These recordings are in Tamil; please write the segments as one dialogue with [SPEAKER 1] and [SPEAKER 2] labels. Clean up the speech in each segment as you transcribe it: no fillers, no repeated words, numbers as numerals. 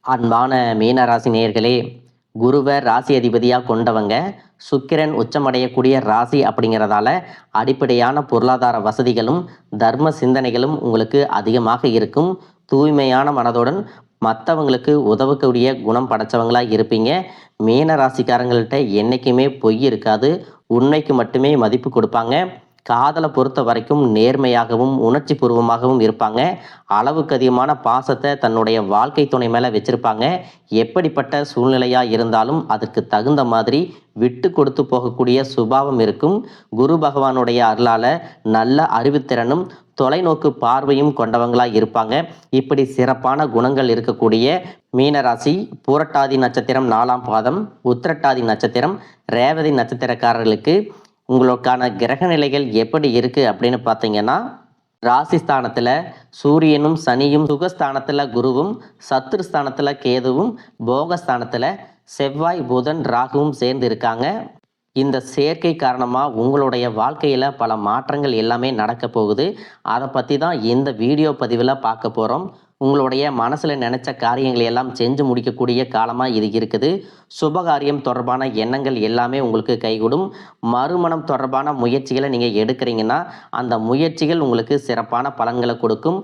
[SPEAKER 1] அன்பான மீனராசி நேயர்களே, குருவை ராசி அதிபதியாக கொண்டவங்க சுக்கிரன் உச்சமடையக்கூடிய ராசி அப்படிங்கிறதால அடிப்படையான பொருளாதார வசதிகளும் தர்ம சிந்தனைகளும் உங்களுக்கு அதிகமாக இருக்கும். தூய்மையான மனதுடன் மற்றவங்களுக்கு உதவக்கூடிய குணம் படைச்சவங்களாக இருப்பீங்க. மீன ராசிக்காரங்கள்ட்ட என்றைக்குமே பொய் இருக்காது. உண்மைக்கு மட்டுமே மதிப்பு கொடுப்பாங்க. காதலை பொறுத்த வரைக்கும் நேர்மையாகவும் உணர்ச்சி பூர்வமாகவும் இருப்பாங்க. அளவுக்கு அதிகமான பாசத்தை தன்னுடைய வாழ்க்கை துணை மேலே வச்சிருப்பாங்க. எப்படிப்பட்ட சூழ்நிலையாக இருந்தாலும் அதற்கு தகுந்த மாதிரி விட்டு கொடுத்து போகக்கூடிய சுபாவம் இருக்கும். குரு பகவானுடைய அருளால் நல்ல அறிவுத்திறனும் தொலைநோக்கு பார்வையும் கொண்டவங்களாக இருப்பாங்க. இப்படி சிறப்பான குணங்கள் இருக்கக்கூடிய மீனராசி பூரட்டாதி நட்சத்திரம் 4ஆம் பாதம், உத்திரட்டாதி நட்சத்திரம், ரேவதி நட்சத்திரக்காரர்களுக்கு உங்களுக்கான கிரக நிலைகள் எப்படி இருக்குது அப்படின்னு பார்த்தீங்கன்னா, ராசிஸ்தானத்தில் சூரியனும் சனியும், சுகஸ்தானத்தில் குருவும், சத்துருஸ்தானத்தில் கேதுவும், போகஸ்தானத்தில் செவ்வாய் புதன் ராகுவும் சேர்ந்து இருக்காங்க. இந்த சேர்க்கை காரணமாக உங்களுடைய வாழ்க்கையில் பல மாற்றங்கள் எல்லாமே நடக்க போகுது. அதை பற்றி தான் இந்த வீடியோ பதிவில் பார்க்க போகிறோம். உங்களுடைய மனசில் நினச்ச காரியங்களை எல்லாம் செஞ்சு முடிக்கக்கூடிய காலமாக இது இருக்குது. சுபகாரியம் தொடர்பான எண்ணங்கள் எல்லாமே உங்களுக்கு கைகூடும். மறுமணம் தொடர்பான முயற்சிகளை நீங்கள் எடுக்கிறீங்கன்னா அந்த முயற்சிகள் உங்களுக்கு சிறப்பான பலன்களை கொடுக்கும்.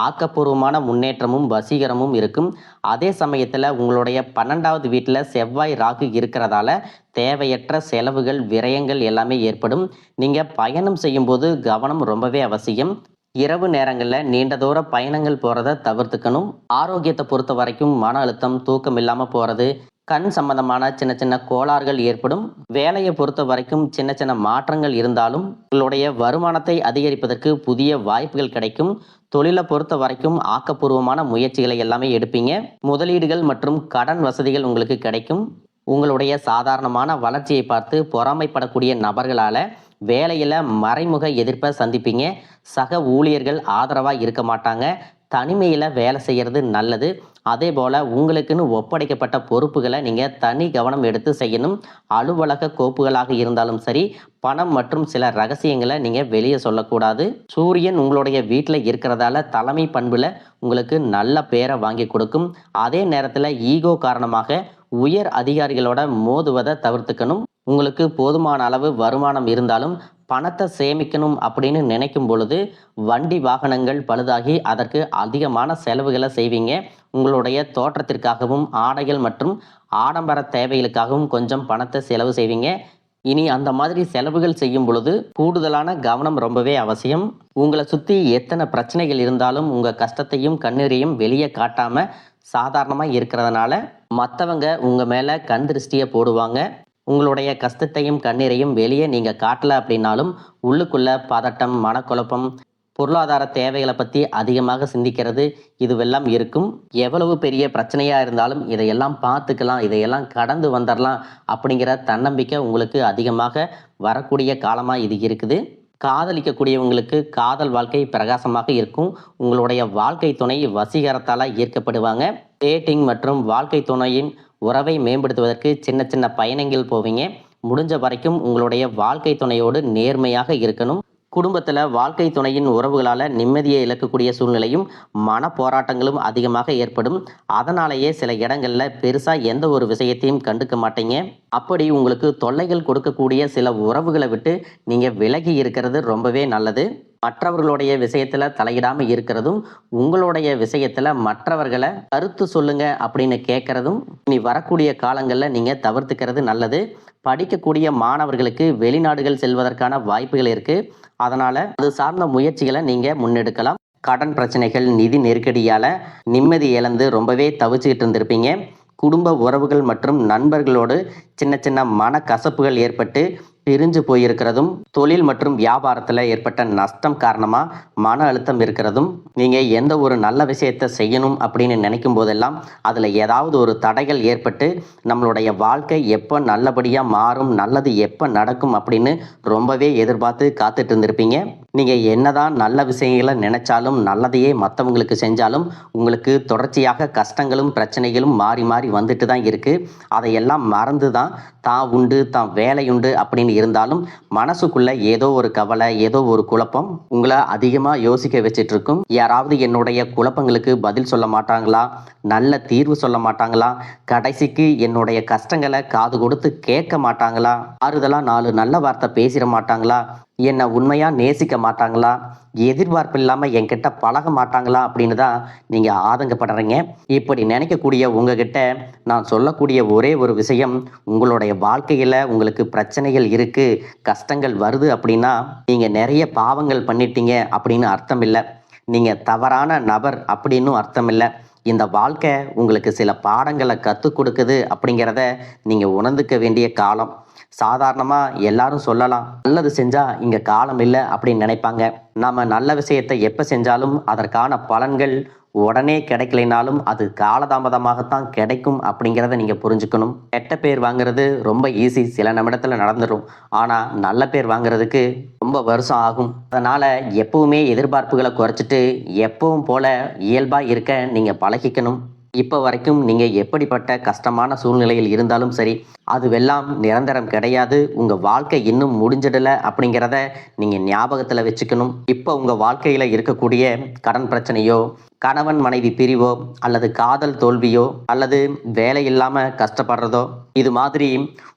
[SPEAKER 1] ஆக்கப்பூர்வமான முன்னேற்றமும் வசீகரமும் இருக்கும். அதே சமயத்தில் உங்களுடைய 12வது வீட்டில் செவ்வாய் ராகு இருக்கிறதால தேவையற்ற செலவுகள் விரயங்கள் எல்லாமே ஏற்படும். நீங்கள் பயணம் செய்யும்போது கவனம் ரொம்பவே அவசியம். இரவு நேரங்களில் நீண்ட தூர பயணங்கள் போகிறத தவிர்த்துக்கணும். ஆரோக்கியத்தை பொறுத்த வரைக்கும் மன அழுத்தம், தூக்கம் இல்லாமல் போகிறது, கண் சம்பந்தமான சின்ன சின்ன கோளாறுகள் ஏற்படும். வேலையை பொறுத்த வரைக்கும் சின்ன சின்ன மாற்றங்கள் இருந்தாலும் உங்களுடைய வருமானத்தை அதிகரிப்பதற்கு புதிய வாய்ப்புகள் கிடைக்கும். தொழிலை பொறுத்த வரைக்கும் ஆக்கப்பூர்வமான முயற்சிகளை எல்லாமே எடுப்பீங்க. முதலீடுகள் மற்றும் கடன் வசதிகள் உங்களுக்கு கிடைக்கும். உங்களுடைய சாதாரணமான வளர்ச்சியை பார்த்து பொறாமைப்படக்கூடிய நபர்களால் வேலையில் மறைமுக எதிர்ப்பை சந்திப்பீங்க. சக ஊழியர்கள் ஆதரவாக இருக்க மாட்டாங்க. தனிமையில் வேலை செய்கிறது நல்லது. அதே போல் உங்களுக்குன்னு ஒப்படைக்கப்பட்ட பொறுப்புகளை நீங்கள் தனி கவனம் எடுத்து செய்யணும். அலுவலக கோப்புகளாக இருந்தாலும் சரி, பணம் மற்றும் சில ரகசியங்களை நீங்கள் வெளியே சொல்லக்கூடாது. சூரியன் உங்களுடைய வீட்டில் இருக்கிறதால தலைமை பண்பில் உங்களுக்கு நல்ல பேரை வாங்கி கொடுக்கும். அதே நேரத்தில் ஈகோ காரணமாக உயர் அதிகாரிகளோட மோதுவதை தவிர்த்துக்கணும். உங்களுக்கு போதுமான அளவு வருமானம் இருந்தாலும் பணத்தை சேமிக்கணும் அப்படின்னு நினைக்கும் பொழுது வண்டி வாகனங்கள் பழுதாகி அதற்கு அதிகமான செலவுகளை செய்வீங்க. உங்களுடைய தோற்றத்திற்காகவும் ஆடைகள் மற்றும் ஆடம்பர தேவைகளுக்காகவும் கொஞ்சம் பணத்தை செலவு செய்வீங்க. இனி அந்த மாதிரி செலவுகள் செய்யும் பொழுது கூடுதலான கவனம் ரொம்பவே அவசியம். உங்களை சுற்றி எத்தனை பிரச்சனைகள் இருந்தாலும் உங்கள் கஷ்டத்தையும் கண்ணீரையும் வெளியே காட்டாமல் சாதாரணமாக இருக்கிறதுனால மற்றவங்க உங்கள் மேலே கண் திருஷ்டியை போடுவாங்க. உங்களுடைய கஷ்டத்தையும் கண்ணீரையும் வெளியே நீங்கள் காட்டலை அப்படின்னாலும் உள்ளுக்குள்ள பதட்டம், மனக்குழப்பம், பொருளாதார தேவைகளை பற்றி அதிகமாக சிந்திக்கிறது இதுவெல்லாம் இருக்கும். எவ்வளவு பெரிய பிரச்சனையாக இருந்தாலும் இதையெல்லாம் பார்த்துக்கலாம், இதையெல்லாம் கடந்து வந்துடலாம் அப்படிங்கிற தன்னம்பிக்கை உங்களுக்கு அதிகமாக வரக்கூடிய காலமாக இது இருக்குது. காதலிக்கக்கூடியவங்களுக்கு காதல் வாழ்க்கை பிரகாசமாக இருக்கும். உங்களுடைய வாழ்க்கை துணை வசீகரத்தால் ஈர்க்கப்படுவாங்க. டேட்டிங் மற்றும் வாழ்க்கை துணையின் உறவை மேம்படுத்துவதற்கு சின்ன சின்ன பயணங்கள் போவீங்க. முடிஞ்ச வரைக்கும் உங்களுடைய வாழ்க்கை துணையோடு நேர்மையாக இருக்கணும். குடும்பத்தில் வாழ்க்கை துணையின் உறவுகளால் நிம்மதியை இழக்கக்கூடிய சூழ்நிலையும் மன போராட்டங்களும் அதிகமாக ஏற்படும். அதனாலேயே சில இடங்களில் பெருசாக எந்த ஒரு விஷயத்தையும் கண்டுக்க மாட்டீங்க. அப்படி உங்களுக்கு தொல்லைகள் கொடுக்கக்கூடிய சில உறவுகளை விட்டு நீங்கள் விலகி இருக்கிறது ரொம்பவே நல்லது. மற்றவர்களுடைய விஷயத்தில் தலையிடாமல் இருக்கிறதும், உங்களுடைய விஷயத்தில் மற்றவர்களை கருத்து சொல்லுங்க அப்படின்னு கேட்கறதும் இனி வரக்கூடிய காலங்களில் நீங்கள் தவிர்த்துக்கிறது நல்லது. படிக்கக்கூடிய மாணவர்களுக்கு வெளிநாடுகள் செல்வதற்கான வாய்ப்புகள் இருக்குது. அதனால் அது சார்ந்த முயற்சிகளை நீங்கள் முன்னெடுக்கலாம். கடன் பிரச்சனைகள், நிதி நெருக்கடியால் நிம்மதி இழந்து ரொம்பவே தவிச்சுக்கிட்டு இருந்திருப்பீங்க. குடும்ப உறவுகள் மற்றும் நண்பர்களோடு சின்ன சின்ன மனக்கசப்புகள் ஏற்பட்டு பிரிஞ்சு போயிருக்கிறதும், தொழில் மற்றும் வியாபாரத்தில் ஏற்பட்ட நஷ்டம் காரணமாக மன அழுத்தம் இருக்கிறதும், நீங்கள் எந்த ஒரு நல்ல விஷயத்தை செய்யணும் அப்படின்னு நினைக்கும் போதெல்லாம் அதில் ஏதாவது ஒரு தடைகள் ஏற்பட்டு நம்மளுடைய வாழ்க்கை எப்போ நல்லபடியாக மாறும், நல்லது எப்போ நடக்கும் அப்படின்னு ரொம்பவே எதிர்பார்த்து காத்துட்டு இருந்திருப்பீங்க. நீங்கள் என்னதான் நல்ல விஷயங்களை நினைச்சாலும் நல்லதையே மற்றவங்களுக்கு செஞ்சாலும் உங்களுக்கு தொடர்ச்சியாக கஷ்டங்களும் பிரச்சனைகளும் மாறி மாறி வந்துட்டு தான் இருக்குது. அதையெல்லாம் மறந்து தான் தான் உண்டு தான் வேலையுண்டு அப்படின்னு இருந்தாலும் மனசுக்குள்ள ஏதோ ஒரு கவலை, ஏதோ ஒரு குழப்பம் உங்களை அதிகமாக யோசிக்க வச்சிட்டு இருக்கும். யாராவது என்னுடைய குழப்பங்களுக்கு பதில் சொல்ல மாட்டாங்களா, நல்ல தீர்வு சொல்ல மாட்டாங்களா, கடைசிக்கு என்னுடைய கஷ்டங்களை காது கொடுத்து கேட்க மாட்டாங்களா, ஆறுதலாக 4 நல்ல வார்த்தை பேசிட மாட்டாங்களா, என்னை உண்மையாக நேசிக்க மாட்டாங்களா, எதிர்பார்ப்பு இல்லாமல் என்கிட்ட பழக மாட்டாங்களா அப்படின்னு தான் நீங்கள் ஆதங்கப்படுறீங்க. இப்படி நினைக்கக்கூடிய உங்ககிட்ட நான் சொல்லக்கூடிய ஒரே ஒரு விஷயம், உங்களுடைய வாழ்க்கையில் உங்களுக்கு பிரச்சனைகள் இருக்குது, கஷ்டங்கள் வருது அப்படின்னா நீங்கள் நிறைய பாவங்கள் பண்ணிட்டீங்க அப்படின்னு அர்த்தம் இல்லை. நீங்கள் தவறான நபர் அப்படின்னு அர்த்தம் இல்லை. இந்த வாழ்க்கை உங்களுக்கு சில பாடங்களை கற்றுக் கொடுக்குது அப்படிங்கிறத நீங்கள் உணர்ந்துக்க வேண்டிய காலம். சாதாரணமாக எல்லாரும் சொல்லலாம், நல்லது செஞ்சால் இங்கே காலம் இல்லை அப்படின்னு நினைப்பாங்க. நம்ம நல்ல விஷயத்தை எப்போ செஞ்சாலும் அதற்கான பலன்கள் உடனே கிடைக்கலைனாலும் அது காலதாமதமாகத்தான் கிடைக்கும் அப்படிங்கிறத நீங்கள் புரிஞ்சுக்கணும். கெட்ட பேர் வாங்குறது ரொம்ப ஈஸி, சில நிமிடத்தில் நடந்துடும். ஆனால் நல்ல பேர் வாங்குறதுக்கு ரொம்ப வருஷம் ஆகும். அதனால் எப்பவுமே எதிர்பார்ப்புகளை குறைச்சிட்டு எப்பவும் போல இயல்பாக இருக்க நீங்கள் பழகிக்கணும். இப்போ வரைக்கும் நீங்கள் எப்படிப்பட்ட கஷ்டமான சூழ்நிலையில் இருந்தாலும் சரி, அதுவெல்லாம் நிரந்தரம் கிடையாது. உங்கள் வாழ்க்கை இன்னும் முடிஞ்சிடலை அப்படிங்கிறத நீங்கள் ஞாபகத்தில் வச்சுக்கணும். இப்போ உங்கள் வாழ்க்கையில் இருக்கக்கூடிய கடன் பிரச்சனையோ, கணவன் மனைவி பிரிவோ, அல்லது காதல் தோல்வியோ, அல்லது வேலை இல்லாமல் கஷ்டப்படுறதோ, இது மாதிரி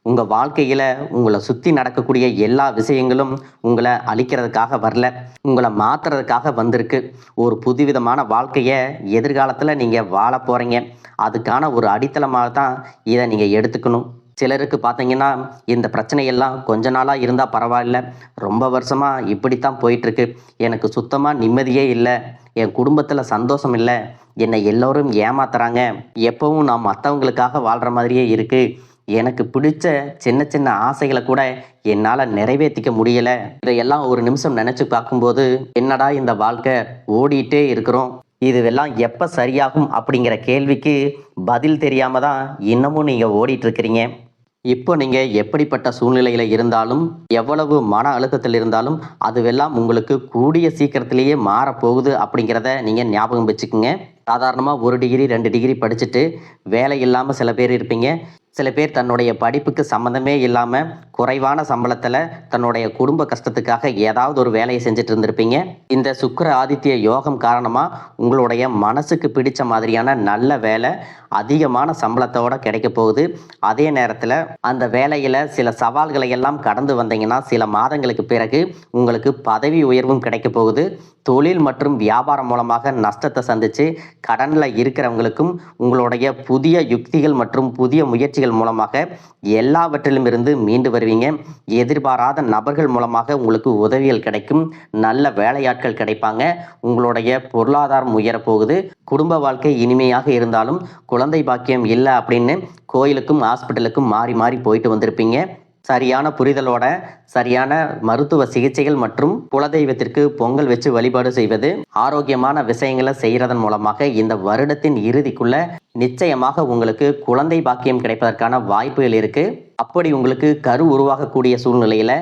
[SPEAKER 1] உங்கள் வாழ்க்கையில் உங்களை சுற்றி நடக்கக்கூடிய எல்லா விஷயங்களும் உங்களை அழிக்கிறதுக்காக வரல, உங்களை மாற்றுறதுக்காக வந்திருக்கு. ஒரு புதுவிதமான வாழ்க்கையை எதிர்காலத்தில் நீங்கள் வாழ போகிறீங்க. அதுக்கான ஒரு அடித்தளமாக தான் இதை நீங்கள் எடுத்துக்கணும். சிலருக்கு பார்த்தீங்கன்னா இந்த பிரச்சனையெல்லாம் கொஞ்ச நாளாக இருந்தால் பரவாயில்ல, ரொம்ப வருஷமாக இப்படித்தான் போயிட்டுருக்கு, எனக்கு சுத்தமாக நிம்மதியே இல்லை, என் குடும்பத்தில் சந்தோஷம் இல்லை, என்னை எல்லோரும் ஏமாத்துறாங்க, எப்பவும் நான் மற்றவங்களுக்காக வாழ்கிற மாதிரியே இருக்குது, எனக்கு பிடிச்ச சின்ன சின்ன ஆசைகளை கூட என்னால் நிறைவேற்றிக்க முடியலை, இதையெல்லாம் ஒரு நிமிஷம் நினச்சி பார்க்கும்போது என்னடா இந்த வாழ்க்கை, ஓடிட்டே இருக்கிறோம், இதுவெல்லாம் எப்போ சரியாகும் அப்படிங்கிற கேள்விக்கு பதில் தெரியாமல் தான் இன்னமும் நீங்கள் ஓடிட்டு இருக்கிறீங்க. இப்போ நீங்கள் எப்படிப்பட்ட சூழ்நிலையில் இருந்தாலும், எவ்வளவு மன அழுத்தத்தில் இருந்தாலும் அதுவெல்லாம் உங்களுக்கு கூடிய சீக்கிரத்திலேயே மாறப்போகுது அப்படிங்கிறத நீங்கள் ஞாபகம் வச்சுக்கோங்க. சாதாரணமாக 1 டிகிரி 2 டிகிரி படிச்சுட்டு வேலை இல்லாமல் சில பேர் இருப்பீங்க. சில பேர் தன்னுடைய படிப்புக்கு சம்மந்தமே இல்லாமல் குறைவான சம்பளத்தில் தன்னுடைய குடும்ப கஷ்டத்துக்காக ஏதாவது ஒரு வேலையை செஞ்சுட்டு இருந்திருப்பீங்க. இந்த சுக்கிர ஆதித்ய யோகம் காரணமாக உங்களுடைய மனசுக்கு பிடிச்ச மாதிரியான நல்ல வேலை அதிகமான சம்பளத்தோடு கிடைக்க போகுது. அதே நேரத்தில் அந்த வேலையில் சில சவால்களை எல்லாம் கடந்து வந்தீங்கன்னா சில மாதங்களுக்கு பிறகு உங்களுக்கு பதவி உயர்வும் கிடைக்க போகுது. தொழில் மற்றும் வியாபாரம் மூலமாக நஷ்டத்தை சந்தித்து கடனில் இருக்கிறவங்களுக்கும் உங்களுடைய புதிய யுக்திகள் மற்றும் புதிய முயற்சிகள் மூலமாக எல்லாவற்றிலும் இருந்து மீண்டு வருவீங்க. எதிர்பாராத நபர்கள் மூலமாக உங்களுக்கு உதவிகள் கிடைக்கும், நல்ல வேலையாட்கள் கிடைப்பாங்க, உங்களுடைய பொருளாதாரம் உயரப்போகுது. குடும்ப வாழ்க்கை இனிமையாக இருந்தாலும் குழந்தை பாக்கியம் இல்லை அப்படின்னு கோயிலுக்கும் ஹாஸ்பிட்டலுக்கும் மாறி மாறி போயிட்டு வந்திருப்பீங்க. சரியான புரிதலோட சரியான மருத்துவ சிகிச்சைகள் மற்றும் குலதெய்வத்திற்கு பொங்கல் வச்சு வழிபாடு செய்வது, ஆரோக்கியமான விஷயங்களை செய்கிறதன் மூலமாக இந்த வருடத்தின் இறுதிக்குள்ள நிச்சயமாக உங்களுக்கு குழந்தை பாக்கியம் கிடைப்பதற்கான வாய்ப்புகள் இருக்கு. அப்படி உங்களுக்கு கரு உருவாகக்கூடிய சூழ்நிலையில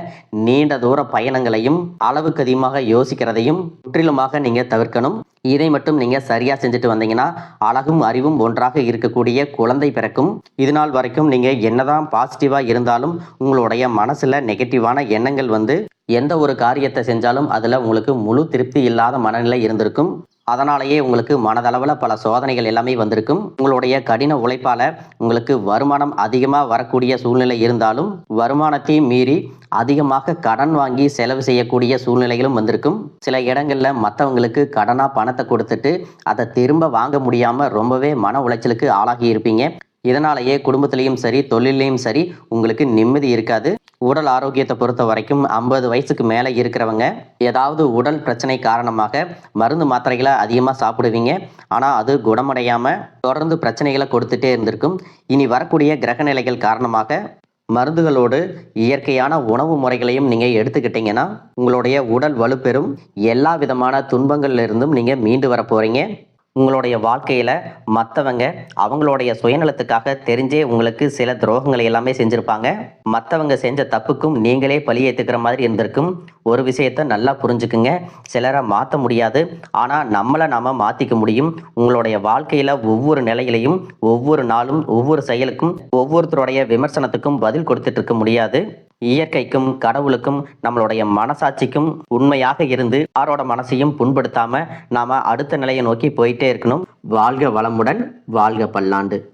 [SPEAKER 1] நீண்ட தூர பயணங்களையும் அளவுக்கு அதிகமாக யோசிக்கிறதையும் முற்றிலுமாக நீங்க தவிர்க்கணும். இதை மட்டும் நீங்க சரியா செஞ்சுட்டு வந்தீங்கன்னா அழகும் அறிவும் ஒன்றாக இருக்கக்கூடிய குழந்தை பிறக்கும். இது நாள் வரைக்கும் நீங்க என்னதான் பாசிட்டிவா இருந்தாலும் உங்களுடைய மனசுல நெகட்டிவான எண்ணங்கள் வந்து எந்த ஒரு காரியத்தை செஞ்சாலும் அதுல உங்களுக்கு முழு திருப்தி இல்லாத மனநிலை இருந்திருக்கும். அதனாலேயே உங்களுக்கு மனதளவில் பல சோதனைகள் எல்லாமே வந்திருக்கும். உங்களுடைய கடின உழைப்பால் உங்களுக்கு வருமானம் அதிகமாக வரக்கூடிய சூழ்நிலை இருந்தாலும் வருமானத்தையும் மீறி அதிகமாக கடன் வாங்கி செலவு செய்யக்கூடிய சூழ்நிலைகளும் வந்திருக்கும். சில இடங்களில் மற்றவங்களுக்கு கடனாக பணத்தை கொடுத்துட்டு அதை திரும்ப வாங்க முடியாமல் ரொம்பவே மன உளைச்சலுக்கு ஆளாகி இருப்பீங்க. இதனாலேயே குடும்பத்திலையும் சரி தொழிலையும் சரி உங்களுக்கு நிம்மதி இருக்காது. உடல் ஆரோக்கியத்தை பொறுத்த வரைக்கும் 50 வயசுக்கு மேலே இருக்கிறவங்க ஏதாவது உடல் பிரச்சனை காரணமாக மருந்து மாத்திரைகளை அதிகமாக சாப்பிடுவீங்க. ஆனால் அது குணமடையாமல் தொடர்ந்து பிரச்சனைகளை கொடுத்துட்டே இருந்திருக்கும். இனி வரக்கூடிய கிரக நிலைகள் காரணமாக மருந்துகளோடு இயற்கையான உணவு முறைகளையும் நீங்கள் எடுத்துக்கிட்டீங்கன்னா உங்களுடைய உடல் வலுப்பெறும். எல்லா விதமான துன்பங்கள்ல இருந்தும் நீங்கள் மீண்டு வர போகிறீங்க. உங்களுடைய வாழ்க்கையில மற்றவங்க அவங்களுடைய சுயநலத்துக்காக தெரிஞ்சே உங்களுக்கு சில துரோகங்களை எல்லாமே செஞ்சிருப்பாங்க. மற்றவங்க செஞ்ச தப்புக்கும் நீங்களே பழி ஏத்துக்கிற மாதிரி இருந்திருக்கும். ஒரு விஷயத்த நல்லா புரிஞ்சுக்குங்க. சிலரை மாற்ற முடியாது. ஆனா நம்மளை நாம மாத்திக்க முடியும். உங்களுடைய வாழ்க்கையில ஒவ்வொரு நிலையிலையும், ஒவ்வொரு நாளும், ஒவ்வொரு செயலுக்கும், ஒவ்வொருத்தருடைய விமர்சனத்துக்கும் பதில் கொடுத்துட்டு இருக்க முடியாது. இயற்கைக்கும் கடவுளுக்கும் நம்மளுடைய மனசாட்சிக்கும் உண்மையாக இருந்து யாரோட மனசையும் புண்படுத்தாம நாம அடுத்த நிலையை நோக்கி போயிட்டே இருக்கணும். வாழ்க வளமுடன், வாழ்க பல்லாண்டு.